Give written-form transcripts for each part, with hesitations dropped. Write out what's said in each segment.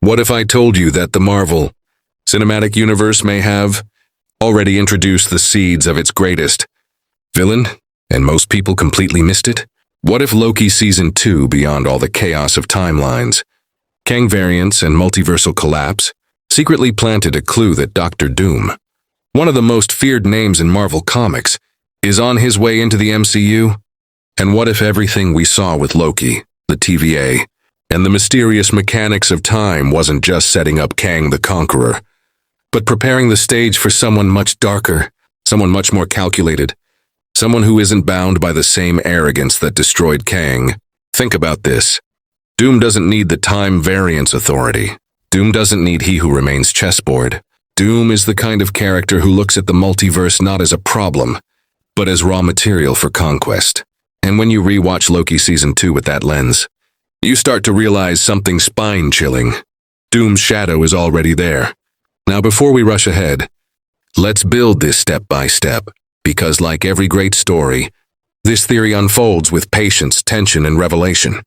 What if I told you that the Marvel Cinematic Universe may have already introduced the seeds of its greatest villain, and most people completely missed it? What if Loki Season 2, beyond all the chaos of timelines, Kang variants, and multiversal collapse, secretly planted a clue that Doctor Doom, one of the most feared names in Marvel Comics, is on his way into the MCU? And what if everything we saw with Loki, the TVA, and the mysterious mechanics of time wasn't just setting up Kang the Conqueror, but preparing the stage for someone much darker, someone much more calculated, someone who isn't bound by the same arrogance that destroyed Kang? Think about this. Doom doesn't need the time variance authority. Doom doesn't need He Who Remains chessboard. Doom is the kind of character who looks at the multiverse not as a problem, but as raw material for conquest. And when you rewatch Loki Season 2 with that lens, you start to realize something spine-chilling. Doom's shadow is already there. Now, before we rush ahead, let's build this step by step, because like every great story, this theory unfolds with patience, tension, and revelation.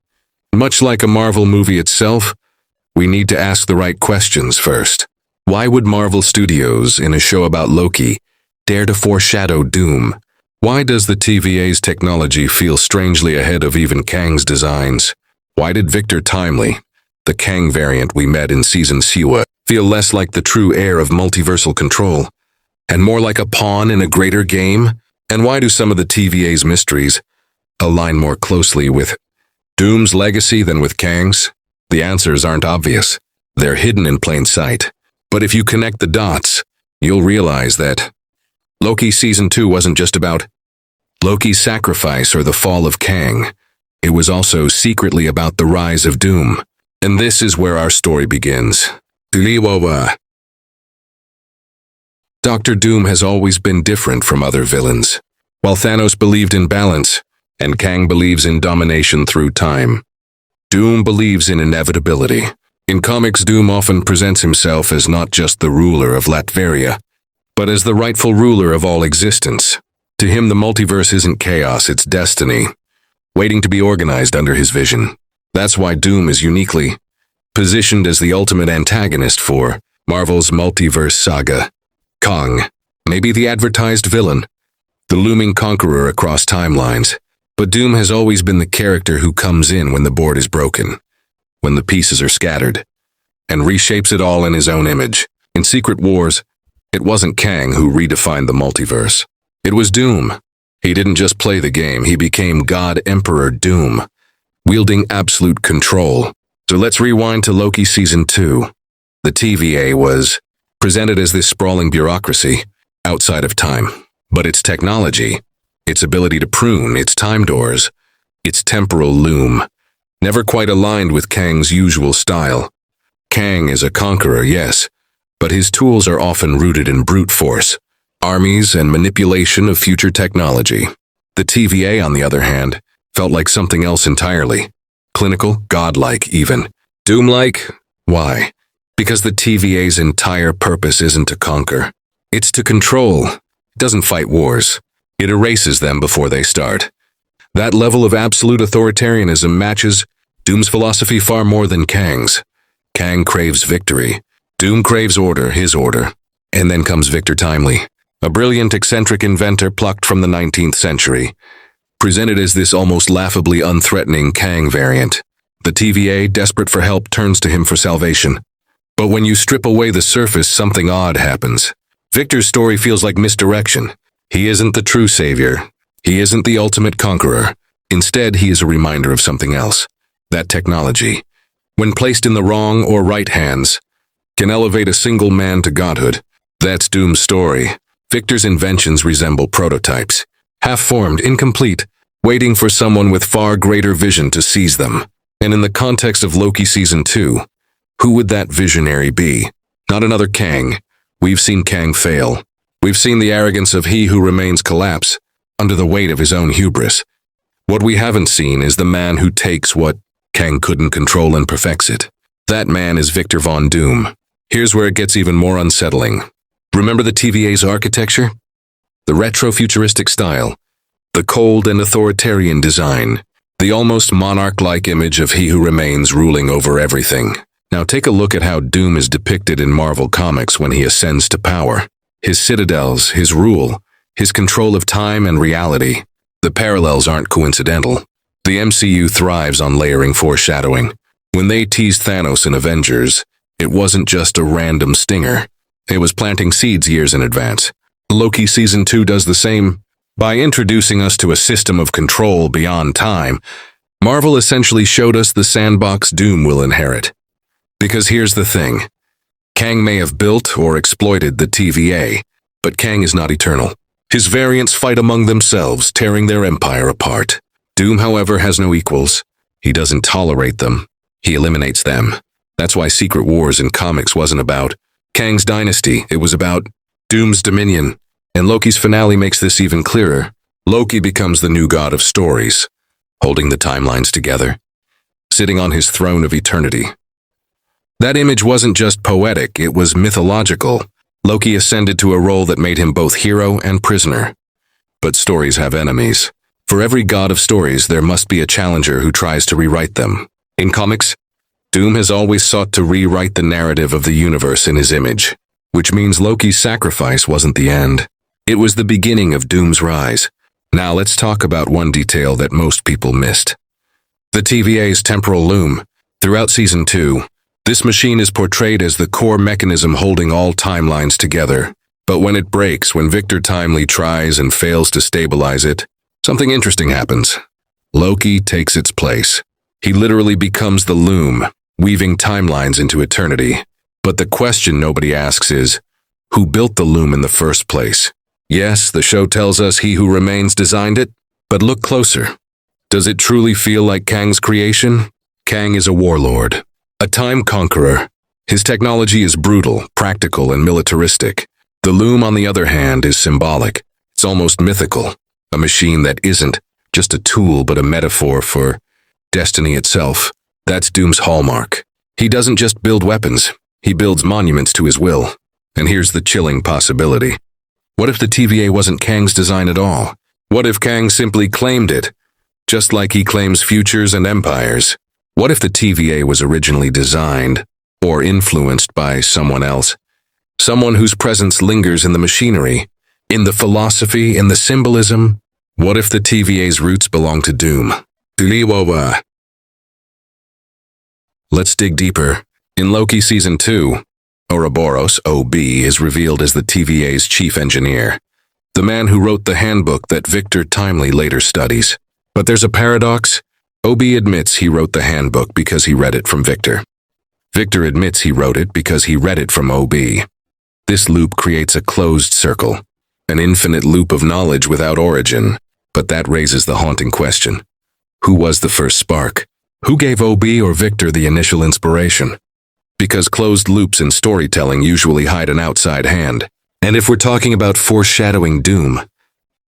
Much like a Marvel movie itself, we need to ask the right questions first. Why would Marvel Studios, in a show about Loki, dare to foreshadow Doom? Why does the TVA's technology feel strangely ahead of even Kang's designs? Why did Victor Timely, the Kang variant we met in Season 2, feel less like the true heir of multiversal control, and more like a pawn in a greater game? And why do some of the TVA's mysteries align more closely with Doom's legacy than with Kang's? The answers aren't obvious. They're hidden in plain sight. But if you connect the dots, you'll realize that Loki Season 2 wasn't just about Loki's sacrifice or the fall of Kang. It was also secretly about the rise of Doom. And this is where our story begins. Doctor Doom has always been different from other villains. While Thanos believed in balance, and Kang believes in domination through time, Doom believes in inevitability. In comics, Doom often presents himself as not just the ruler of Latveria, but as the rightful ruler of all existence. To him, the multiverse isn't chaos, it's destiny, waiting to be organized under his vision. That's why Doom is uniquely positioned as the ultimate antagonist for Marvel's Multiverse Saga. Kang, maybe the advertised villain, the looming conqueror across timelines. But Doom has always been the character who comes in when the board is broken, when the pieces are scattered, and reshapes it all in his own image. In Secret Wars, it wasn't Kang who redefined the multiverse. It was Doom. He didn't just play the game, he became God Emperor Doom, wielding absolute control. So let's rewind to Loki Season 2. The TVA was presented as this sprawling bureaucracy outside of time, but its technology, its ability to prune, its time doors, its temporal loom, never quite aligned with Kang's usual style. Kang is a conqueror, yes, but his tools are often rooted in brute force, armies, and manipulation of future technology. The TVA, on the other hand, felt like something else entirely. Clinical, godlike even. Doom-like? Why? Because the TVA's entire purpose isn't to conquer. It's to control. It doesn't fight wars. It erases them before they start. That level of absolute authoritarianism matches Doom's philosophy far more than Kang's. Kang craves victory. Doom craves order, his order. And then comes Victor Timely, a brilliant, eccentric inventor plucked from the 19th century, presented as this almost laughably unthreatening Kang variant. The TVA, desperate for help, turns to him for salvation. But when you strip away the surface, something odd happens. Victor's story feels like misdirection. He isn't the true savior. He isn't the ultimate conqueror. Instead, he is a reminder of something else. That technology, when placed in the wrong or right hands, can elevate a single man to godhood. That's Doom's story. Victor's inventions resemble prototypes, half-formed, incomplete, waiting for someone with far greater vision to seize them. And in the context of Loki Season 2, who would that visionary be? Not another Kang. We've seen Kang fail. We've seen the arrogance of He Who Remains collapse under the weight of his own hubris. What we haven't seen is the man who takes what Kang couldn't control and perfects it. That man is Victor Von Doom. Here's where it gets even more unsettling. Remember the TVA's architecture? The retro-futuristic style, the cold and authoritarian design, the almost monarch-like image of He Who Remains ruling over everything. Now take a look at how Doom is depicted in Marvel Comics when he ascends to power. His citadels, his rule, his control of time and reality. The parallels aren't coincidental. The MCU thrives on layering foreshadowing. When they teased Thanos in Avengers, it wasn't just a random stinger. It was planting seeds years in advance. Loki Season 2 does the same. By introducing us to a system of control beyond time, Marvel essentially showed us the sandbox Doom will inherit. Because here's the thing. Kang may have built or exploited the TVA, but Kang is not eternal. His variants fight among themselves, tearing their empire apart. Doom, however, has no equals. He doesn't tolerate them. He eliminates them. That's why Secret Wars in comics wasn't about Kang's dynasty. It was about Doom's dominion. And Loki's finale makes this even clearer. Loki becomes the new god of stories, holding the timelines together, sitting on his throne of eternity. That image wasn't just poetic, it was mythological. Loki ascended to a role that made him both hero and prisoner. But stories have enemies. For every god of stories, there must be a challenger who tries to rewrite them. In comics, Doom has always sought to rewrite the narrative of the universe in his image, which means Loki's sacrifice wasn't the end. It was the beginning of Doom's rise. Now let's talk about one detail that most people missed. The TVA's Temporal Loom. Throughout Season 2, this machine is portrayed as the core mechanism holding all timelines together. But when it breaks, when Victor Timely tries and fails to stabilize it, something interesting happens. Loki takes its place. He literally becomes the loom, weaving timelines into eternity. But the question nobody asks is, who built the loom in the first place? Yes, the show tells us He Who Remains designed it, but look closer. Does it truly feel like Kang's creation? Kang is a warlord, a time conqueror. His technology is brutal, practical, and militaristic. The loom, on the other hand, is symbolic. It's almost mythical. A machine that isn't just a tool but a metaphor for destiny itself. That's Doom's hallmark. He doesn't just build weapons, he builds monuments to his will. And here's the chilling possibility. What if the TVA wasn't Kang's design at all? What if Kang simply claimed it, just like he claims futures and empires? What if the TVA was originally designed or influenced by someone else? Someone whose presence lingers in the machinery, in the philosophy, in the symbolism? What if the TVA's roots belong to Doom? Let's dig deeper. In Loki Season 2, Ouroboros, OB, is revealed as the TVA's chief engineer, the man who wrote the handbook that Victor Timely later studies. But there's a paradox. OB admits he wrote the handbook because he read it from Victor. Victor admits he wrote it because he read it from OB. This loop creates a closed circle, an infinite loop of knowledge without origin. But that raises the haunting question. Who was the first spark? Who gave OB or Victor the initial inspiration? Because closed loops in storytelling usually hide an outside hand. And if we're talking about foreshadowing Doom,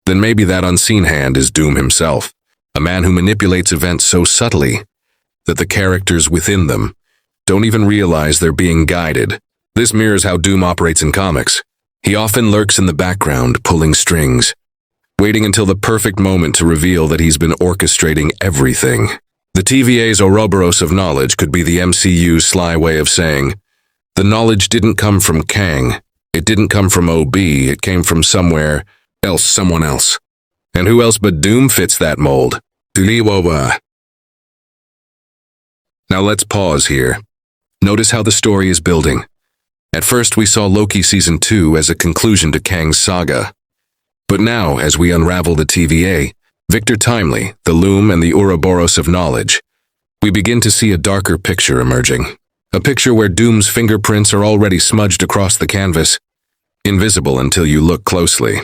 then maybe that unseen hand is Doom himself, a man who manipulates events so subtly that the characters within them don't even realize they're being guided. This mirrors how Doom operates in comics. He often lurks in the background, pulling strings, waiting until the perfect moment to reveal that he's been orchestrating everything. The TVA's Ouroboros of knowledge could be the MCU's sly way of saying, the knowledge didn't come from Kang, it didn't come from OB, it came from somewhere else, someone else. And who else but Doom fits that mold? Now let's pause here. Notice how the story is building. At first we saw Loki Season 2 as a conclusion to Kang's saga. But now, as we unravel the TVA, Victor Timely, the Loom, and the Ouroboros of knowledge, we begin to see a darker picture emerging. A picture where Doom's fingerprints are already smudged across the canvas, invisible until you look closely.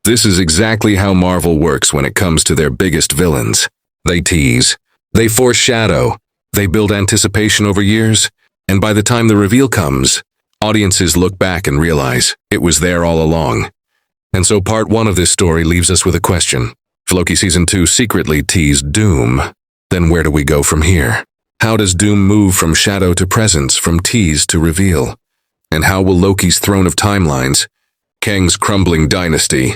This is exactly how Marvel works when it comes to their biggest villains. They tease, they foreshadow, they build anticipation over years, and by the time the reveal comes, audiences look back and realize it was there all along. And so part 1 of this story leaves us with a question. If Loki Season 2 secretly teased Doom, then where do we go from here? How does Doom move from shadow to presence, from tease to reveal? And how will Loki's throne of timelines, Kang's crumbling dynasty,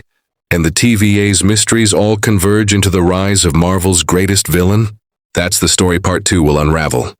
and the TVA's mysteries all converge into the rise of Marvel's greatest villain? That's the story part 2 will unravel.